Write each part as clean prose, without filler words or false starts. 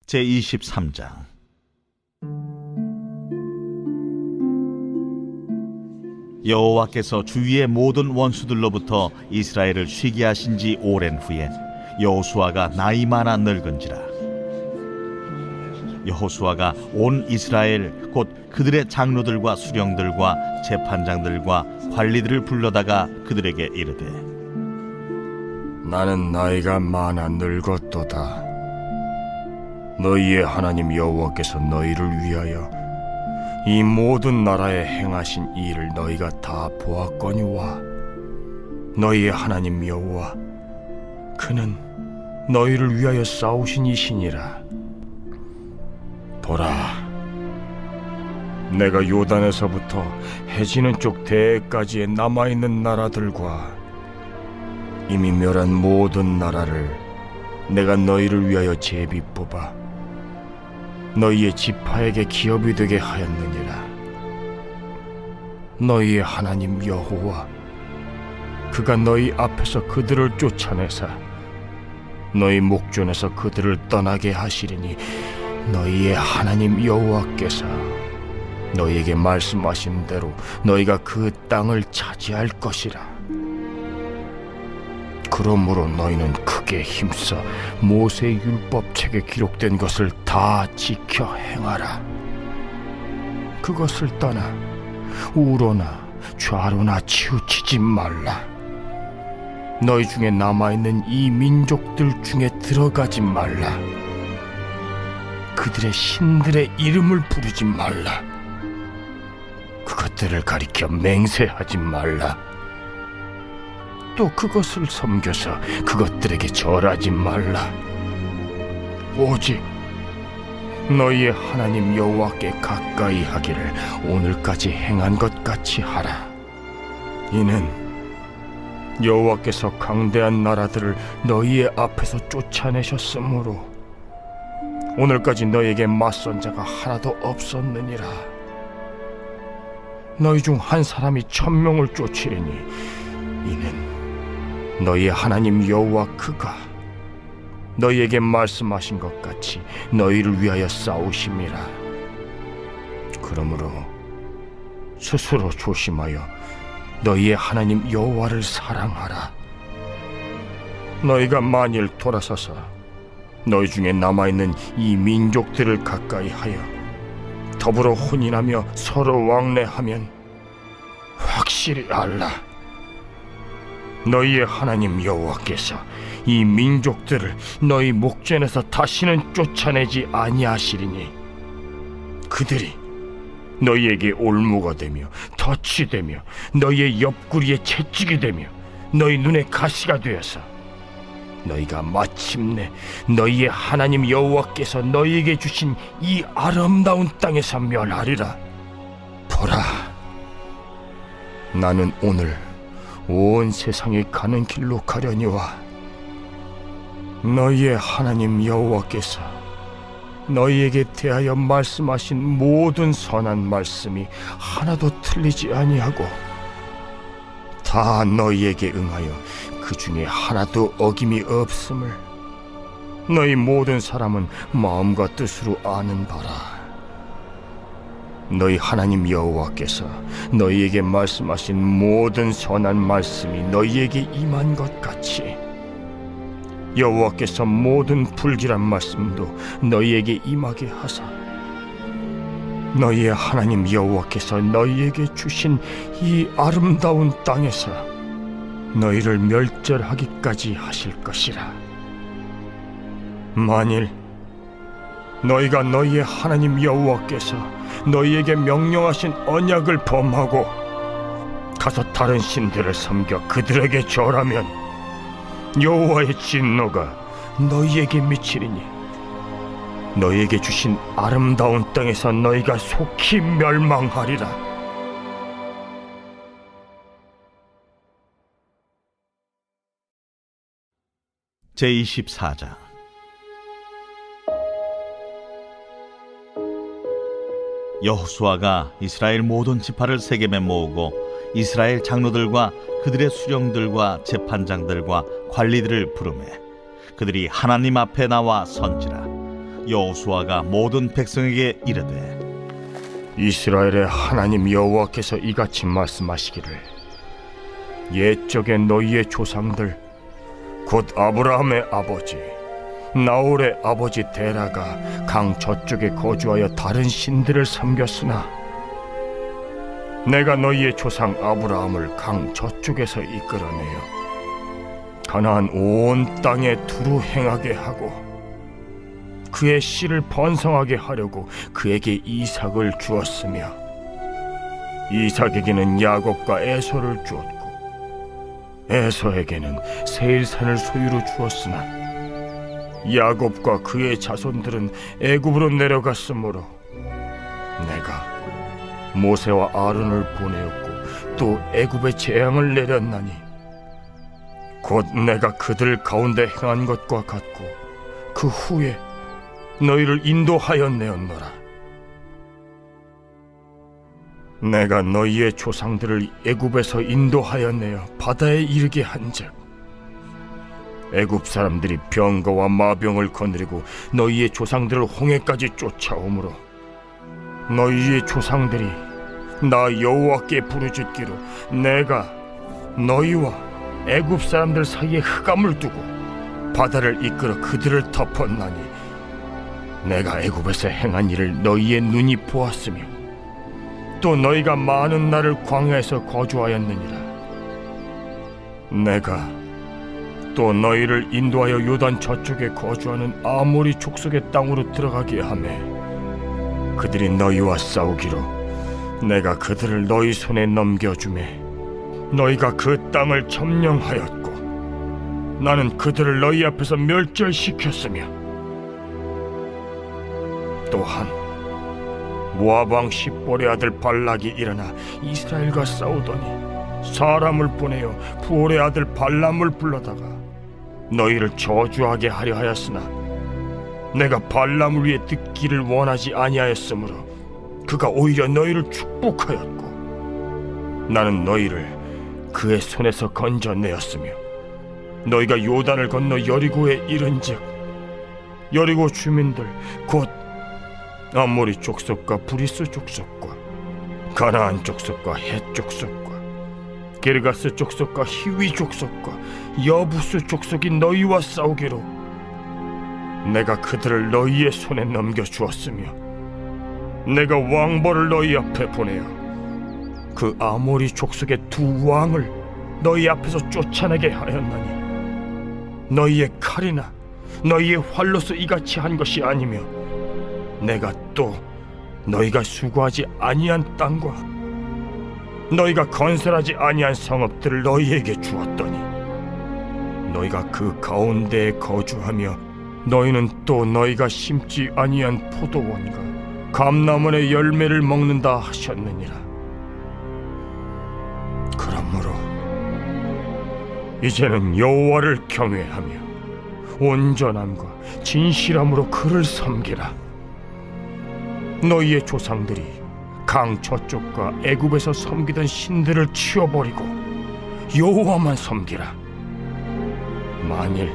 제23장. 여호와께서 주위의 모든 원수들로부터 이스라엘을 쉬게 하신 지 오랜 후에 여호수아가 나이 많아 늙은지라. 여호수아가 온 이스라엘 곧 그들의 장로들과 수령들과 재판장들과 관리들을 불러다가 그들에게 이르되, 나는 나이가 많아 늙었도다. 너희의 하나님 여호와께서 너희를 위하여 이 모든 나라에 행하신 이 일을 너희가 다 보았거니와 너희의 하나님 여호와 그는 너희를 위하여 싸우신 이시니라. 보라, 내가 요단에서부터 해지는 쪽 대해까지의 남아있는 나라들과 이미 멸한 모든 나라를 내가 너희를 위하여 제비 뽑아 너희의 지파에게 기업이 되게 하였느니라. 너희의 하나님 여호와 그가 너희 앞에서 그들을 쫓아내사 너희 목전에서 그들을 떠나게 하시리니 너희의 하나님 여호와께서 너희에게 말씀하신 대로 너희가 그 땅을 차지할 것이라. 그러므로 너희는 크게 힘써 모세의 율법책에 기록된 것을 다 지켜 행하라. 그것을 떠나 우로나 좌로나 치우치지 말라. 너희 중에 남아있는 이 민족들 중에 들어가지 말라. 그들의 신들의 이름을 부르지 말라. 그것들을 가리켜 맹세하지 말라. 또 그것을 섬겨서 그것들에게 절하지 말라. 오직 너희의 하나님 여호와께 가까이 하기를 오늘까지 행한 것 같이 하라. 이는 여호와께서 강대한 나라들을 너희의 앞에서 쫓아내셨으므로 오늘까지 너희에게 맞선 자가 하나도 없었느니라. 너희 중 한 사람이 1000명을 쫓으리니 이는 너희의 하나님 여호와 그가 너희에게 말씀하신 것 같이 너희를 위하여 싸우심이라. 그러므로 스스로 조심하여 너희의 하나님 여호와를 사랑하라. 너희가 만일 돌아서서 너희 중에 남아있는 이 민족들을 가까이 하여 더불어 혼인하며 서로 왕래하면 확실히 알라. 너희의 하나님 여호와께서 이 민족들을 너희 목전에서 다시는 쫓아내지 아니하시리니 그들이 너희에게 올무가 되며 덫이 되며 너희의 옆구리에 채찍이 되며 너희 눈에 가시가 되어서 너희가 마침내 너희의 하나님 여호와께서 너희에게 주신 이 아름다운 땅에서 멸하리라. 보라, 나는 오늘 온 세상에 가는 길로 가려니와 너희의 하나님 여호와께서 너희에게 대하여 말씀하신 모든 선한 말씀이 하나도 틀리지 아니하고 다 너희에게 응하여 그 중에 하나도 어김이 없음을 너희 모든 사람은 마음과 뜻으로 아는 바라. 너희 하나님 여호와께서 너희에게 말씀하신 모든 선한 말씀이 너희에게 임한 것 같이 여호와께서 모든 불길한 말씀도 너희에게 임하게 하사 너희의 하나님 여호와께서 너희에게 주신 이 아름다운 땅에서 너희를 멸절하기까지 하실 것이라. 만일 너희가 너희의 하나님 여호와께서 너희에게 명령하신 언약을 범하고 가서 다른 신들을 섬겨 그들에게 절하면 여호와의 진노가 너희에게 미치리니 너희에게 주신 아름다운 땅에서 너희가 속히 멸망하리라. 제24장. 여호수아가 이스라엘 모든 지파를 세겜에 모으고 이스라엘 장로들과 그들의 수령들과 재판장들과 관리들을 부르매 그들이 하나님 앞에 나와 선지라. 여호수아가 모든 백성에게 이르되 이스라엘의 하나님 여호와께서 이같이 말씀하시기를 옛적에 너희의 조상들 곧 아브라함의 아버지 나홀의 아버지 데라가 강 저쪽에 거주하여 다른 신들을 섬겼으나 내가 너희의 조상 아브라함을 강 저쪽에서 이끌어내어 가나안 온 땅에 두루 행하게 하고 그의 씨를 번성하게 하려고 그에게 이삭을 주었으며 이삭에게는 야곱과 에서를 주었고 에서에게는 세일산을 소유로 주었으나 야곱과 그의 자손들은 애굽으로 내려갔으므로 내가 모세와 아론을 보내었고 또 애굽에 재앙을 내렸나니 곧 내가 그들 가운데 행한 것과 같고 그 후에 너희를 인도하였내었노라. 내가 너희의 조상들을 애굽에서 인도하였내어 바다에 이르게 한즉 애굽 사람들이 병거와 마병을 거느리고 너희의 조상들을 홍해까지 쫓아오므로 너희의 조상들이 나 여호와께 부르짖기로 내가 너희와 애굽 사람들 사이에 흑암을 두고 바다를 이끌어 그들을 덮었나니 내가 애굽에서 행한 일을 너희의 눈이 보았으며 또 너희가 많은 날을 광야에서 거주하였느니라. 내가 또 너희를 인도하여 요단 저쪽에 거주하는 아모리 족속의 땅으로 들어가게 하매 그들이 너희와 싸우기로 내가 그들을 너희 손에 넘겨주매 너희가 그 땅을 점령하였고 나는 그들을 너희 앞에서 멸절시켰으며 또한 모압 왕 십볼의 아들 발락이 일어나 이스라엘과 싸우더니 사람을 보내어 부올의 아들 발람을 불러다가 너희를 저주하게 하려 하였으나 내가 발람을 위해 듣기를 원하지 아니하였으므로 그가 오히려 너희를 축복하였고 나는 너희를 그의 손에서 건져내었으며 너희가 요단을 건너 여리고에 이른즉 여리고 주민들 곧 아모리 족속과 브리스 족속과 가나안 족속과 헷 족속과 게르가스 족속과 히위 족속과 여부스 족속이 너희와 싸우기로 내가 그들을 너희의 손에 넘겨주었으며 내가 왕벌을 너희 앞에 보내어 그 아모리 족속의 두 왕을 너희 앞에서 쫓아내게 하였나니 너희의 칼이나 너희의 활로서 이같이 한 것이 아니며 내가 또 너희가 수고하지 아니한 땅과 너희가 건설하지 아니한 성읍들을 너희에게 주었더니 너희가 그 가운데에 거주하며 너희는 또 너희가 심지 아니한 포도원과 감람원의 열매를 먹는다 하셨느니라. 그러므로 이제는 여호와를 경외하며 온전함과 진실함으로 그를 섬기라. 너희의 조상들이 강 저쪽과 애굽에서 섬기던 신들을 치워버리고 여호와만 섬기라. 만일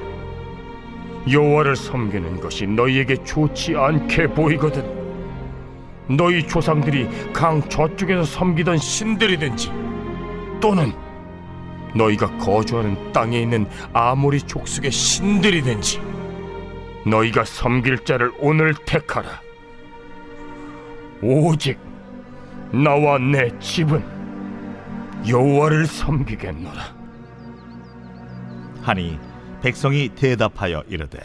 여호와를 섬기는 것이 너희에게 좋지 않게 보이거든 너희 조상들이 강 저쪽에서 섬기던 신들이든지 또는 너희가 거주하는 땅에 있는 아모리 족속의 신들이든지 너희가 섬길 자를 오늘 택하라. 오직 나와 내 집은 여호와를 섬기겠노라. 하니 백성이 대답하여 이르되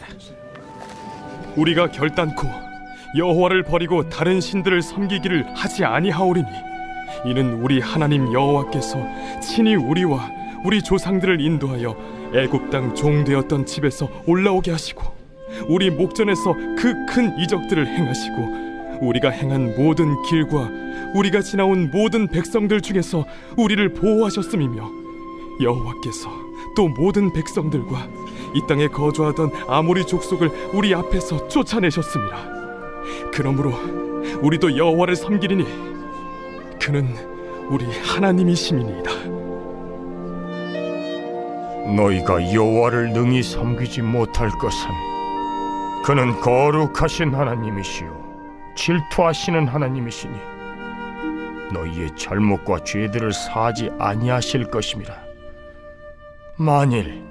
우리가 결단코 여호와를 버리고 다른 신들을 섬기기를 하지 아니하오리니 이는 우리 하나님 여호와께서 친히 우리와 우리 조상들을 인도하여 애굽 땅 종되었던 집에서 올라오게 하시고 우리 목전에서 그 큰 이적들을 행하시고 우리가 행한 모든 길과 우리가 지나온 모든 백성들 중에서 우리를 보호하셨음이며 여호와께서 또 모든 백성들과 이 땅에 거주하던 아모리 족속을 우리 앞에서 쫓아내셨습니다. 그러므로 우리도 여호와를 섬기리니 그는 우리 하나님이심이니이다. 너희가 여호와를 능히 섬기지 못할 것은 그는 거룩하신 하나님이시요 질투하시는 하나님이시니 너희의 잘못과 죄들을 사하지 아니하실 것임이라. 만일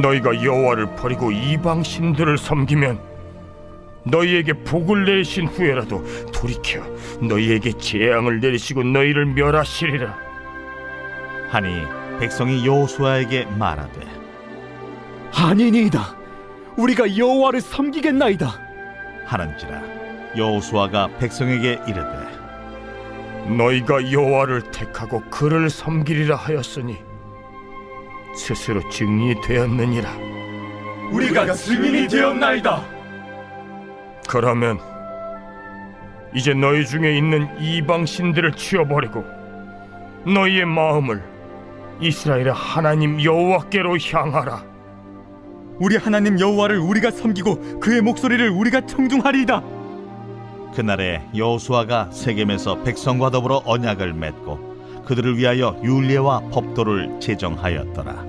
너희가 여호와를 버리고 이방 신들을 섬기면 너희에게 복을 내신 후에라도 돌이켜 너희에게 재앙을 내리시고 너희를 멸하시리라. 하니 백성이 여호수아에게 말하되 아니니이다. 우리가 여호와를 섬기겠나이다. 하는지라. 여호수아가 백성에게 이르되 너희가 여호와를 택하고 그를 섬기리라 하였으니 스스로 증인이 되었느니라. 우리가 증인이 되었나이다. 그러면 이제 너희 중에 있는 이방 신들을 치워버리고 너희의 마음을 이스라엘의 하나님 여호와께로 향하라. 우리 하나님 여호와를 우리가 섬기고 그의 목소리를 우리가 청중하리이다. 그날에 여호수아가 세겜에서 백성과 더불어 언약을 맺고 그들을 위하여 율례와 법도를 제정하였더라.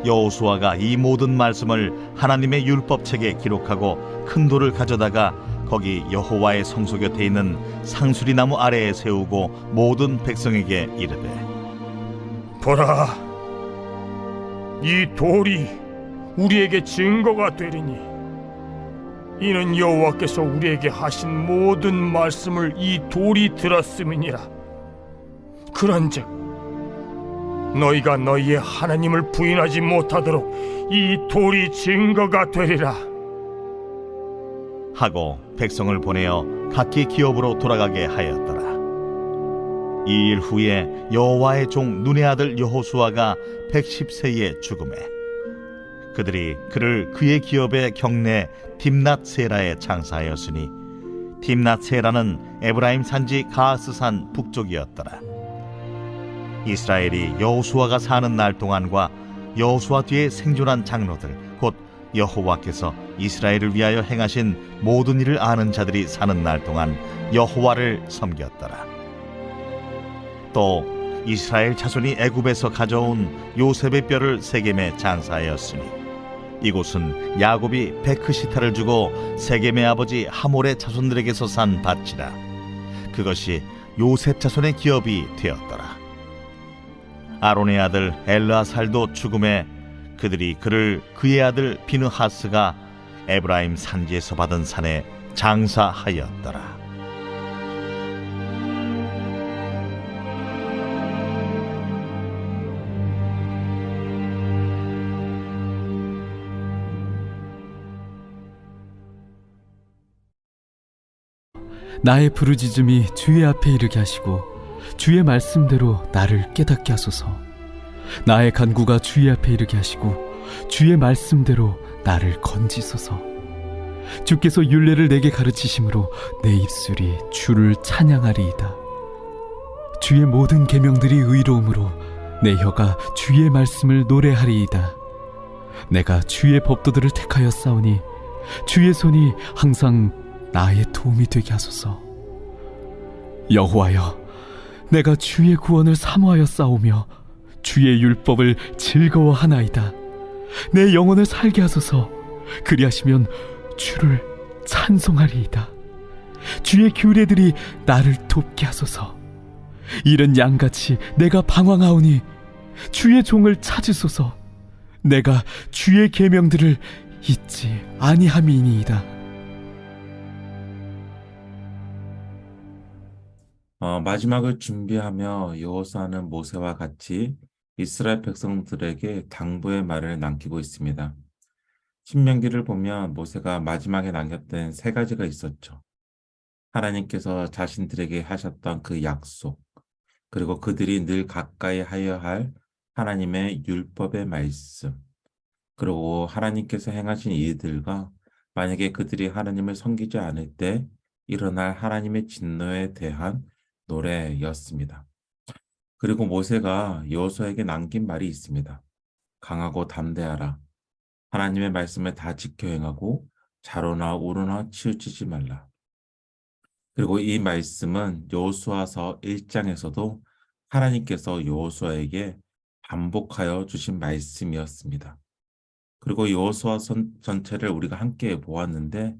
여호수아가 이 모든 말씀을 하나님의 율법책에 기록하고 큰 돌을 가져다가 거기 여호와의 성소 곁에 있는 상수리 나무 아래에 세우고 모든 백성에게 이르되 보라, 이 돌이 우리에게 증거가 되리니 이는 여호와께서 우리에게 하신 모든 말씀을 이 돌이 들었음이니라. 그런즉 너희가 너희의 하나님을 부인하지 못하도록 이 돌이 증거가 되리라 하고 백성을 보내어 각기 기업으로 돌아가게 하였더라. 이 일 후에 여호와의 종 눈의 아들 여호수아가 110세에 죽음에 그들이 그를 그의 기업의 경내 딥낫세라에 장사하였으니 딥낫세라는 에브라임 산지 가스산 북쪽이었더라. 이스라엘이 여호수아가 사는 날 동안과 여호수아 뒤에 생존한 장로들 곧 여호와께서 이스라엘을 위하여 행하신 모든 일을 아는 자들이 사는 날 동안 여호와를 섬겼더라. 또 이스라엘 자손이 애굽에서 가져온 요셉의 뼈를 세겜에 장사하였으니 이곳은 야곱이 베크시타를 주고 세겜의 아버지 하몰의 자손들에게서 산 밭이라. 그것이 요셉 자손의 기업이 되었더라. 아론의 아들 엘르아살도 죽음에 그들이 그를 그의 아들 비느하스가 에브라임 산지에서 받은 산에 장사하였더라. 나의 부르짖음이 주의 앞에 이르게 하시고 주의 말씀대로 나를 깨닫게 하소서. 나의 간구가 주의 앞에 이르게 하시고 주의 말씀대로 나를 건지소서. 주께서 율례를 내게 가르치심으로 내 입술이 주를 찬양하리이다. 주의 모든 계명들이 의로움으로 내 혀가 주의 말씀을 노래하리이다. 내가 주의 법도들을 택하여 싸우니 주의 손이 항상 나의 도움이 되게 하소서. 여호와여, 내가 주의 구원을 사모하여 싸우며 주의 율법을 즐거워하나이다. 내 영혼을 살게 하소서. 그리하시면 주를 찬송하리이다. 주의 규례들이 나를 돕게 하소서. 이른 양같이 내가 방황하오니 주의 종을 찾으소서. 내가 주의 계명들을 잊지 아니함이니이다. 마지막을 준비하며 여호수아는 모세와 같이 이스라엘 백성들에게 당부의 말을 남기고 있습니다. 신명기를 보면 모세가 마지막에 남겼던 세 가지가 있었죠. 하나님께서 자신들에게 하셨던 그 약속, 그리고 그들이 늘 가까이 하여야 할 하나님의 율법의 말씀, 그리고 하나님께서 행하신 일들과 만약에 그들이 하나님을 섬기지 않을 때 일어날 하나님의 진노에 대한 노래였습니다. 그리고 모세가 여호수아에게 남긴 말이 있습니다. 강하고 담대하라. 하나님의 말씀을 다 지켜 행하고 좌로나 우로나 치우치지 말라. 그리고 이 말씀은 여호수아서 1장에서도 하나님께서 여호수아에게 반복하여 주신 말씀이었습니다. 그리고 여호수아 전체를 우리가 함께 보았는데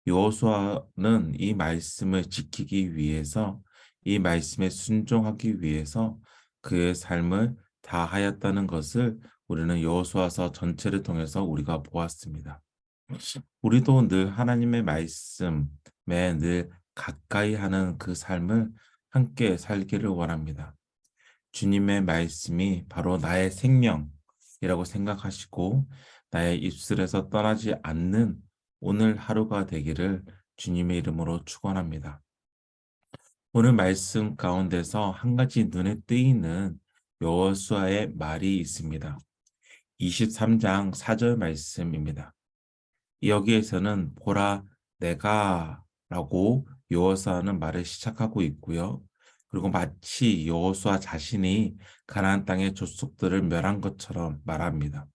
여호수아는 이 말씀을 지키기 위해서 이 말씀에 순종하기 위해서 그의 삶을 다하였다는 것을 우리는 여호수아서 전체를 통해서 우리가 보았습니다. 우리도 늘 하나님의 말씀에 늘 가까이 하는 그 삶을 함께 살기를 원합니다. 주님의 말씀이 바로 나의 생명이라고 생각하시고 나의 입술에서 떠나지 않는 오늘 하루가 되기를 주님의 이름으로 축원합니다. 오늘 말씀 가운데서 한 가지 눈에 띄는 여호수아의 말이 있습니다. 23장 4절 말씀입니다. 여기에서는 보라 내가 라고 여호수아는 말을 시작하고 있고요. 그리고 마치 여호수아 자신이 가나안 땅의 족속들을 멸한 것처럼 말합니다.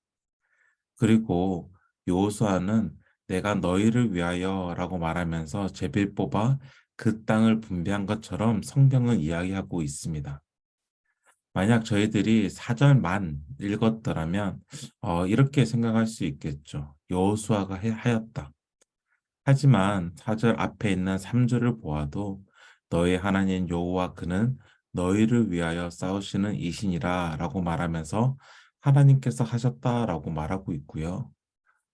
그리고 여호수아는 내가 너희를 위하여라고 말하면서 제비를 뽑아 그 땅을 분배한 것처럼 성경은 이야기하고 있습니다. 만약 저희들이 4절만 읽었더라면 이렇게 생각할 수 있겠죠. 여호수아가 하였다. 하지만 4절 앞에 있는 3절을 보아도 너희 하나님 여호와 그는 너희를 위하여 싸우시는 이신이라 라고 말하면서 하나님께서 하셨다라고 말하고 있고요.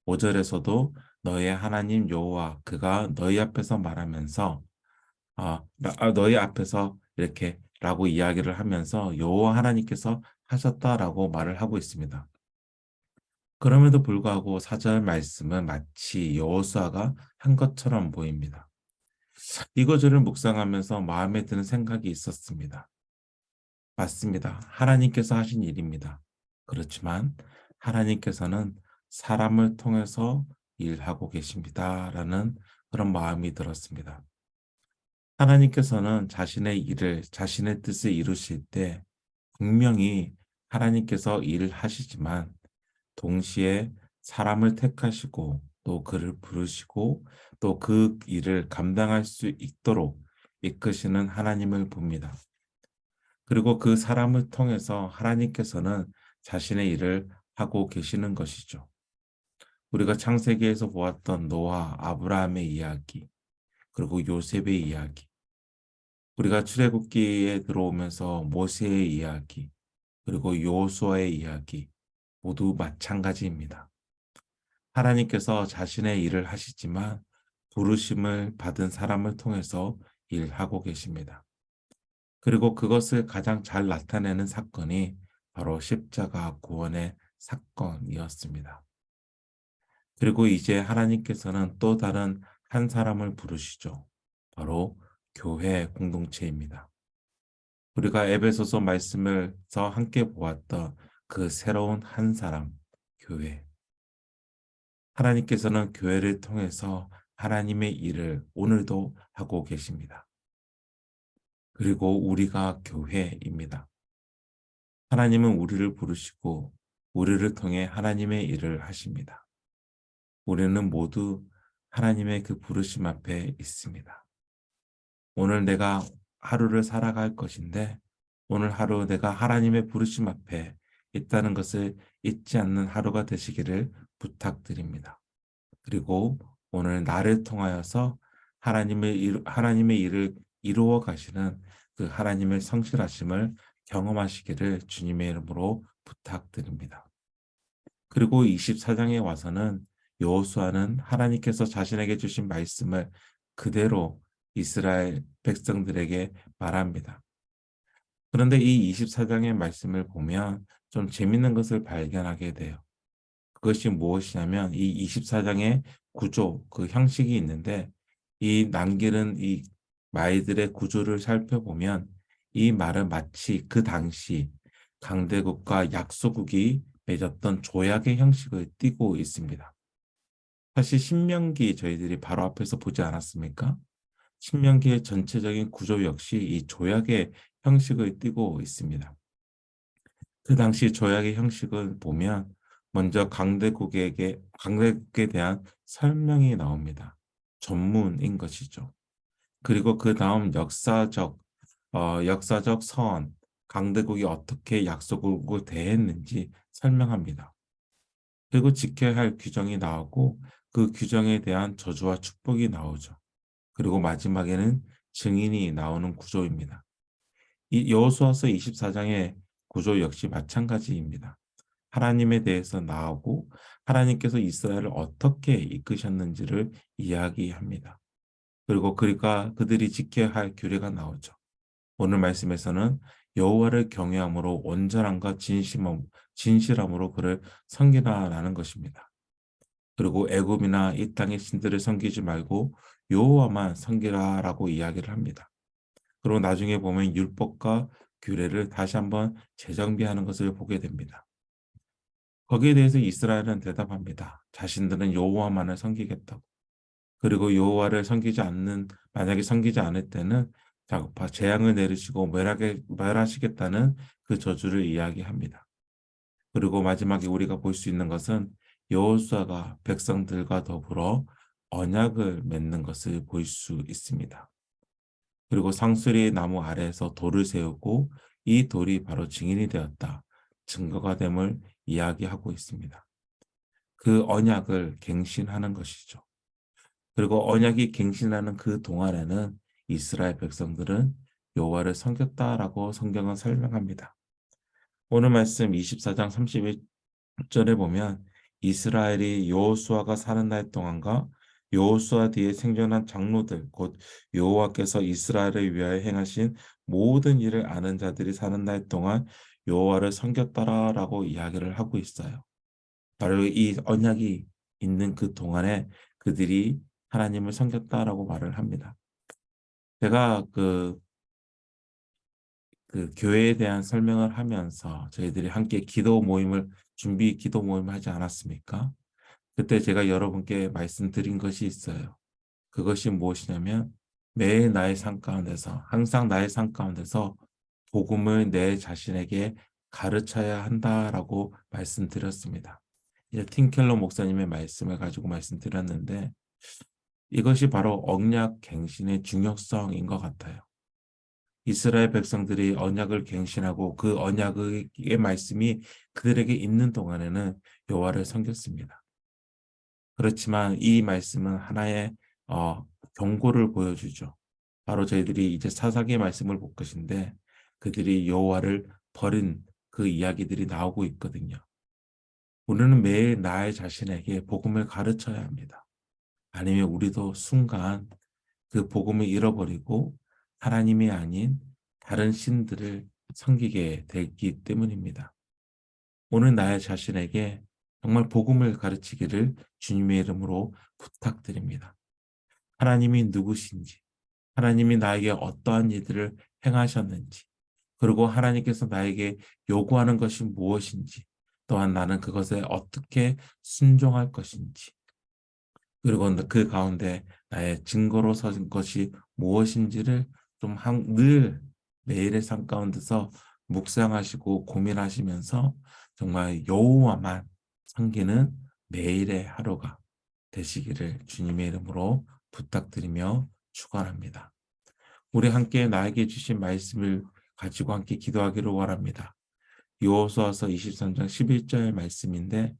5절에서도 너의 하나님 여호와 그가 너희 앞에서 말하면서 너희 앞에서 이렇게 라고 이야기를 하면서 여호와 하나님께서 하셨다라고 말을 하고 있습니다. 그럼에도 불구하고 4절 말씀은 마치 여호수아가 한 것처럼 보입니다. 이 구절을 묵상하면서 마음에 드는 생각이 있었습니다. 맞습니다. 하나님께서 하신 일입니다. 그렇지만 하나님께서는 사람을 통해서 일하고 계십니다. 라는 그런 마음이 들었습니다. 하나님께서는 자신의 일을, 자신의 뜻을 이루실 때 분명히 하나님께서 일을 하시지만 동시에 사람을 택하시고 또 그를 부르시고 또 그 일을 감당할 수 있도록 이끄시는 하나님을 봅니다. 그리고 그 사람을 통해서 하나님께서는 자신의 일을 하고 계시는 것이죠. 우리가 창세기에서 보았던 노아, 아브라함의 이야기, 그리고 요셉의 이야기, 우리가 출애굽기에 들어오면서 모세의 이야기, 그리고 여호수아의 이야기 모두 마찬가지입니다. 하나님께서 자신의 일을 하시지만 부르심을 받은 사람을 통해서 일하고 계십니다. 그리고 그것을 가장 잘 나타내는 사건이 바로 십자가 구원의 사건이었습니다. 그리고 이제 하나님께서는 또 다른 한 사람을 부르시죠. 바로 교회 공동체입니다. 우리가 에베소서 말씀에서 함께 보았던 그 새로운 한 사람, 교회. 하나님께서는 교회를 통해서 하나님의 일을 오늘도 하고 계십니다. 그리고 우리가 교회입니다. 하나님은 우리를 부르시고 우리를 통해 하나님의 일을 하십니다. 우리는 모두 하나님의 그 부르심 앞에 있습니다. 오늘 내가 하루를 살아갈 것인데 오늘 하루 내가 하나님의 부르심 앞에 있다는 것을 잊지 않는 하루가 되시기를 부탁드립니다. 그리고 오늘 나를 통하여서 하나님의 일을 이루어 가시는 그 하나님의 성실하심을 경험하시기를 주님의 이름으로 부탁드립니다. 그리고 24장에 와서는 여호수아는 하나님께서 자신에게 주신 말씀을 그대로 이스라엘 백성들에게 말합니다. 그런데 이 24장의 말씀을 보면 좀 재밌는 것을 발견하게 돼요. 그것이 무엇이냐면 이 24장의 구조, 그 형식이 있는데 이 남기는 이 말들의 구조를 살펴보면 이 말은 마치 그 당시 강대국과 약소국이 맺었던 조약의 형식을 띠고 있습니다. 사실 신명기 저희들이 바로 앞에서 보지 않았습니까? 신명기의 전체적인 구조 역시 이 조약의 형식을 띠고 있습니다. 그 당시 조약의 형식을 보면 먼저 강대국에 대한 설명이 나옵니다. 전문인 것이죠. 그리고 그 다음 역사적 강대국이 어떻게 약소국을 대했는지 설명합니다. 그리고 지켜야 할 규정이 나오고 그 규정에 대한 저주와 축복이 나오죠. 그리고 마지막에는 증인이 나오는 구조입니다. 이 여호수아서 24장의 구조 역시 마찬가지입니다. 하나님에 대해서 나오고 하나님께서 이스라엘을 어떻게 이끄셨는지를 이야기합니다. 그리고 그러니까 그들이 지켜야 할 규례가 나오죠. 오늘 말씀에서는 여호와를 경외함으로 온전함과 진실함으로 그를 섬기라라는 것입니다. 그리고 애굽이나 이 땅의 신들을 섬기지 말고 여호와만 섬기라라고 이야기를 합니다. 그리고 나중에 보면 율법과 규례를 다시 한번 재정비하는 것을 보게 됩니다. 거기에 대해서 이스라엘은 대답합니다. 자신들은 여호와만을 섬기겠다고. 그리고 여호와를 만약에 섬기지 않을 때는 재앙을 내리시고 멸하시겠다는 그 저주를 이야기합니다. 그리고 마지막에 우리가 볼 수 있는 것은 여호수아가 백성들과 더불어 언약을 맺는 것을 볼 수 있습니다. 그리고 상수리 나무 아래에서 돌을 세우고 이 돌이 바로 증인이 되었다. 증거가 됨을 이야기하고 있습니다. 그 언약을 갱신하는 것이죠. 그리고 언약이 갱신하는 그 동안에는 이스라엘 백성들은 여호와를 섬겼다라고 성경은 설명합니다. 오늘 말씀 24장 31절에 보면 이스라엘이 여호수아가 사는 날 동안과 여호수아 뒤에 생존한 장로들 곧 여호와께서 이스라엘을 위하여 행하신 모든 일을 아는 자들이 사는 날 동안 여호와를 섬겼다라고 이야기를 하고 있어요. 바로 이 언약이 있는 그 동안에 그들이 하나님을 섬겼다라고 말을 합니다. 제가 그 교회에 대한 설명을 하면서 저희들이 함께 준비 기도 모임을 하지 않았습니까? 그때 제가 여러분께 말씀드린 것이 있어요. 그것이 무엇이냐면 매일 나의 삶 가운데서 항상 나의 삶 가운데서 복음을 내 자신에게 가르쳐야 한다라고 말씀드렸습니다. 이제 팀켈러 목사님의 말씀을 가지고 말씀드렸는데 이것이 바로 언약 갱신의 중요성인 것 같아요. 이스라엘 백성들이 언약을 갱신하고 그 언약의 말씀이 그들에게 있는 동안에는 여호와를 섬겼습니다. 그렇지만 이 말씀은 하나의 경고를 보여주죠. 바로 저희들이 이제 사사기의 말씀을 볼 것인데 그들이 여호와를 버린 그 이야기들이 나오고 있거든요. 우리는 매일 나의 자신에게 복음을 가르쳐야 합니다. 아니면 우리도 순간 그 복음을 잃어버리고 하나님이 아닌 다른 신들을 섬기게 되기 때문입니다. 오늘 나의 자신에게 정말 복음을 가르치기를 주님의 이름으로 부탁드립니다. 하나님이 누구신지, 하나님이 나에게 어떠한 일들을 행하셨는지, 그리고 하나님께서 나에게 요구하는 것이 무엇인지, 또한 나는 그것에 어떻게 순종할 것인지, 그리고 그 가운데 나의 증거로 서진 것이 무엇인지를 좀 늘 매일의 삶 가운데서 묵상하시고 고민하시면서 정말 여호와만 섬기는 매일의 하루가 되시기를 주님의 이름으로 부탁드리며 축원합니다. 우리 함께 나에게 주신 말씀을 가지고 함께 기도하기를 원합니다. 여호수아서 23장 11절 말씀인데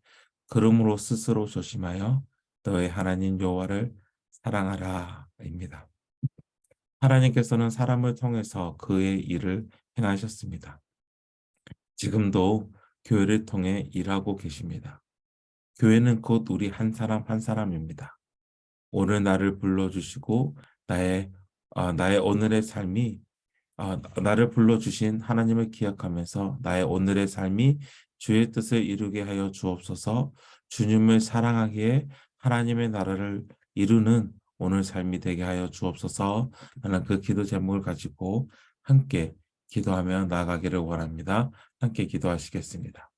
그러므로 스스로 조심하여 너의 하나님 여호와를 사랑하라입니다. 하나님께서는 사람을 통해서 그의 일을 행하셨습니다. 지금도 교회를 통해 일하고 계십니다. 교회는 곧 우리 한 사람 한 사람입니다. 오늘 나를 불러주시고 나의 오늘의 삶이 나를 불러주신 하나님을 기억하면서 나의 오늘의 삶이 주의 뜻을 이루게 하여 주옵소서. 주님을 사랑하기에 하나님의 나라를 이루는 오늘 삶이 되게 하여 주옵소서. 하는 그 기도 제목을 가지고 함께 기도하며 나아가기를 원합니다. 함께 기도하시겠습니다.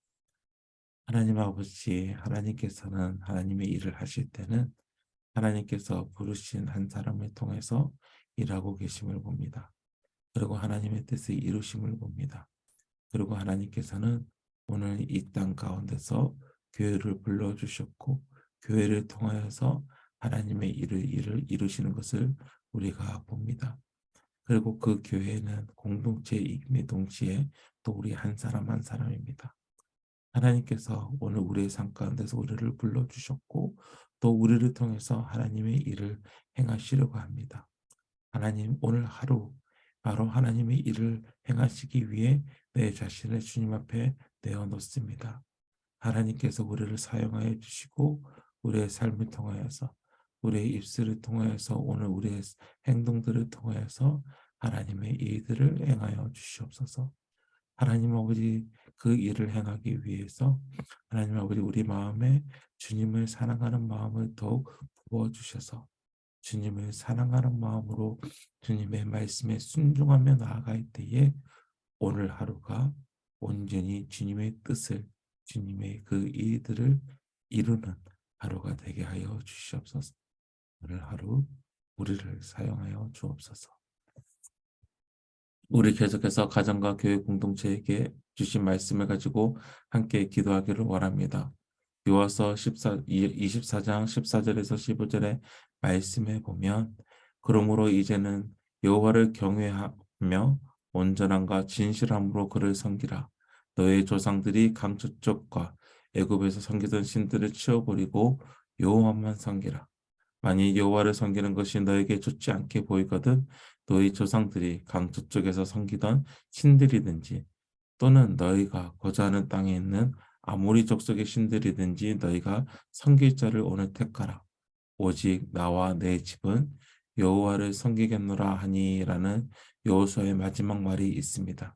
하나님 아버지, 하나님께서는 하나님의 일을 하실 때는 하나님께서 부르신 한 사람을 통해서 일하고 계심을 봅니다. 그리고 하나님의 뜻을 이루심을 봅니다. 그리고 하나님께서는 오늘 이 땅 가운데서 교회를 불러주셨고 교회를 통하여서 하나님의 일을 이루시는 것을 우리가 봅니다. 그리고 그 교회는 공동체이기 동시에 또 우리 한 사람 한 사람입니다. 하나님께서 오늘 우리의 삶 가운데서 우리를 불러주셨고 또 우리를 통해서 하나님의 일을 행하시려고 합니다. 하나님, 오늘 하루 바로 하나님의 일을 행하시기 위해 내 자신을 주님 앞에 내어놓습니다. 하나님께서 우리를 사용하여 주시고 우리의 삶을 통하여서 우리의 입술을 통하여서 오늘 우리의 행동들을 통하여서 하나님의 일들을 행하여 주시옵소서. 하나님 아버지, 그 일을 행하기 위해서 하나님 아버지 우리 마음에 주님을 사랑하는 마음을 더욱 부어주셔서 주님을 사랑하는 마음으로 주님의 말씀에 순종하며 나아갈 때에 오늘 하루가 온전히 주님의 뜻을, 주님의 그 일들을 이루는 하루가 되게 하여 주시옵소서. 오늘 하루 우리를 사용하여 주옵소서. 우리 계속해서 가정과 교회 공동체에게 주신 말씀을 가지고 함께 기도하기를 원합니다. 요한서 24장 14절에서 15절의 말씀에 보면 그러므로 이제는 여호와를 경외하며 온전함과 진실함으로 그를 섬기라. 너의 조상들이 강저쪽과 애굽에서 섬기던 신들을 치워버리고 여호와만 섬기라. 만일 여호와를 섬기는 것이 너에게 좋지 않게 보이거든 너희 조상들이 강저쪽에서 섬기던 신들이든지 또는 너희가 거주하는 땅에 있는 아모리 족속의 신들이든지 너희가 섬길 자를 오늘 택하라. 오직 나와 내 집은 여호와를 섬기겠노라 하니라는 여호수아의 마지막 말이 있습니다.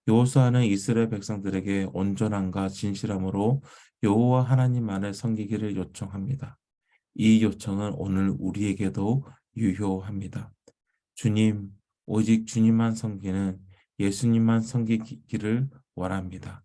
여호수아는 이스라엘 백성들에게 온전함과 진실함으로 여호와 하나님만을 섬기기를 요청합니다. 이 요청은 오늘 우리에게도 유효합니다. 주님, 오직 주님만 섬기는 예수님만 섬기기를 원합니다.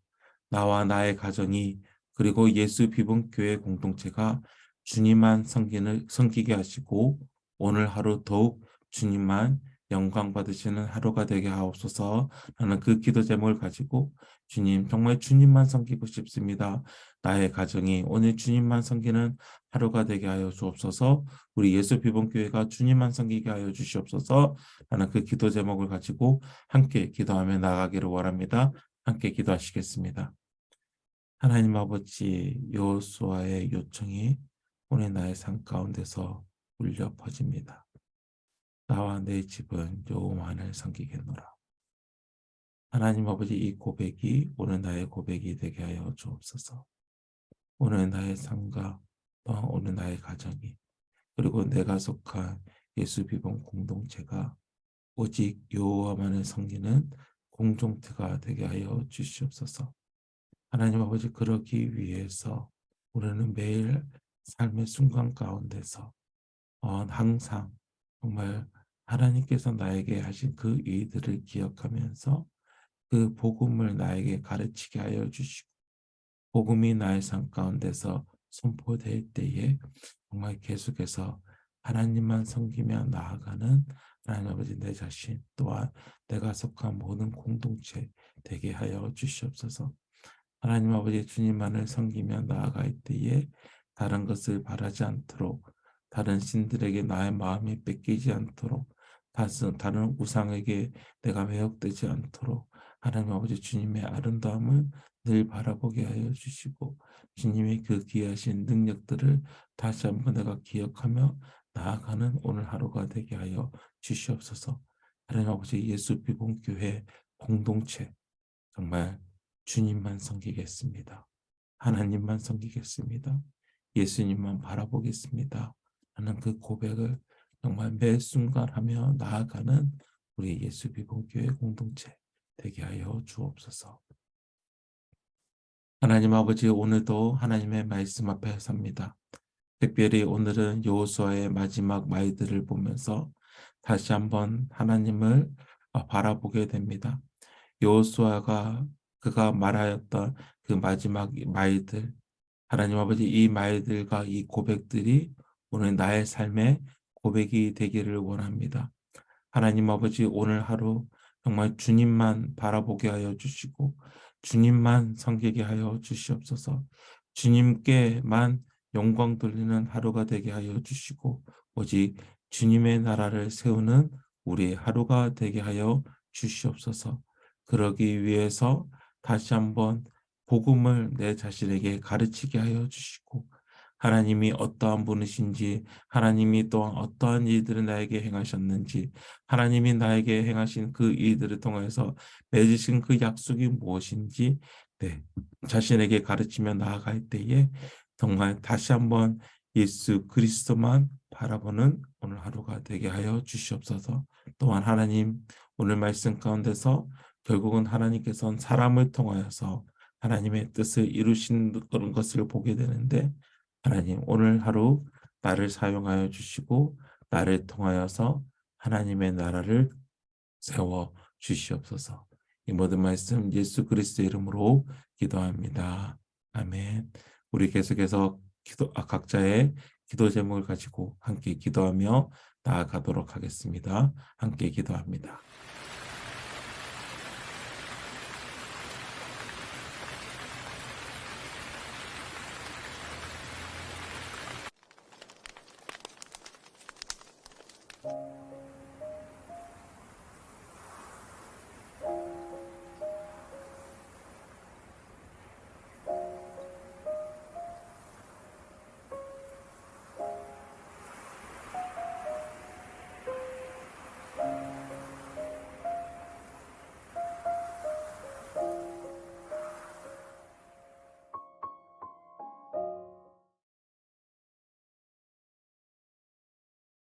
나와 나의 가정이 그리고 예수 비봉교회 공동체가 주님만 섬기게 하시고 오늘 하루 더욱 주님만 영광 받으시는 하루가 되게 하옵소서 라는 그 기도 제목을 가지고 주님, 정말 주님만 섬기고 싶습니다. 나의 가정이 오늘 주님만 섬기는 하루가 되게 하여 주옵소서. 우리 예수 비봉교회가 주님만 섬기게 하여 주시옵소서 라는 그 기도 제목을 가지고 함께 기도하며 나가기를 원합니다. 함께 기도하시겠습니다. 하나님 아버지, 여호수아의 요청이 오늘 나의 삶 가운데서 울려 퍼집니다. 나와 내 집은 여호와를 섬기겠노라. 하나님 아버지, 이 고백이 오늘 나의 고백이 되게 하여 주옵소서. 오늘 나의 삶과 또한 오늘 나의 가정이 그리고 내가 속한 예수 비봉 공동체가 오직 여호와만을 섬기는 공동체가 되게 하여 주시옵소서. 하나님 아버지, 그러기 위해서 우리는 매일 삶의 순간 가운데서 항상 정말 하나님께서 나에게 하신 그 일들을 기억하면서 그 복음을 나에게 가르치게 하여 주시고 복음이 나의 삶 가운데서 선포될 때에 정말 계속해서 하나님만 섬기며 나아가는 하나님 아버지 내 자신 또한 내가 속한 모든 공동체 되게 하여 주시옵소서. 하나님 아버지, 주님만을 섬기며 나아갈 때에 다른 것을 바라지 않도록 다른 신들에게 나의 마음이 뺏기지 않도록 다른 우상에게 내가 매혹되지 않도록 하나님 아버지 주님의 아름다움을 늘 바라보게 하여 주시고 주님의 그 귀하신 능력들을 다시 한번 내가 기억하며 나아가는 오늘 하루가 되게 하여 주시옵소서. 하나님 아버지, 예수 비봉교회 공동체 정말 주님만 섬기겠습니다. 하나님만 섬기겠습니다. 예수님만 바라보겠습니다. 하는 그 고백을 정말 매 순간 하며 나아가는 우리 예수 비봉교회 공동체 되게 하여 주옵소서. 하나님 아버지, 오늘도 하나님의 말씀 앞에 섭니다. 특별히 오늘은 여호수아의 마지막 말들을 보면서 다시 한번 하나님을 바라보게 됩니다. 여호수아가 그가 말하였던 그 마지막 말들, 하나님 아버지, 이 말들과 이 고백들이 오늘 나의 삶의 고백이 되기를 원합니다. 하나님 아버지, 오늘 하루 정말 주님만 바라보게 하여 주시고 주님만 섬기게 하여 주시옵소서. 주님께만 영광 돌리는 하루가 되게 하여 주시고 오직 주님의 나라를 세우는 우리의 하루가 되게 하여 주시옵소서. 그러기 위해서 다시 한번 복음을 내 자신에게 가르치게 하여 주시고 하나님이 어떠한 분이신지, 하나님이 또한 어떠한 일들을 나에게 행하셨는지, 하나님이 나에게 행하신 그 일들을 통해서 맺으신 그 약속이 무엇인지 자신에게 가르치며 나아갈 때에 정말 다시 한번 예수 그리스도만 바라보는 오늘 하루가 되게 하여 주시옵소서. 또한 하나님, 오늘 말씀 가운데서 결국은 하나님께서는 사람을 통하여서 하나님의 뜻을 이루신 그런 것을 보게 되는데, 하나님 오늘 하루 나를 사용하여 주시고 나를 통하여서 하나님의 나라를 세워 주시옵소서. 이 모든 말씀 예수 그리스도의 이름으로 기도합니다. 아멘. 우리 계속해서 각자의 기도 제목을 가지고 함께 기도하며 나아가도록 하겠습니다. 함께 기도합니다.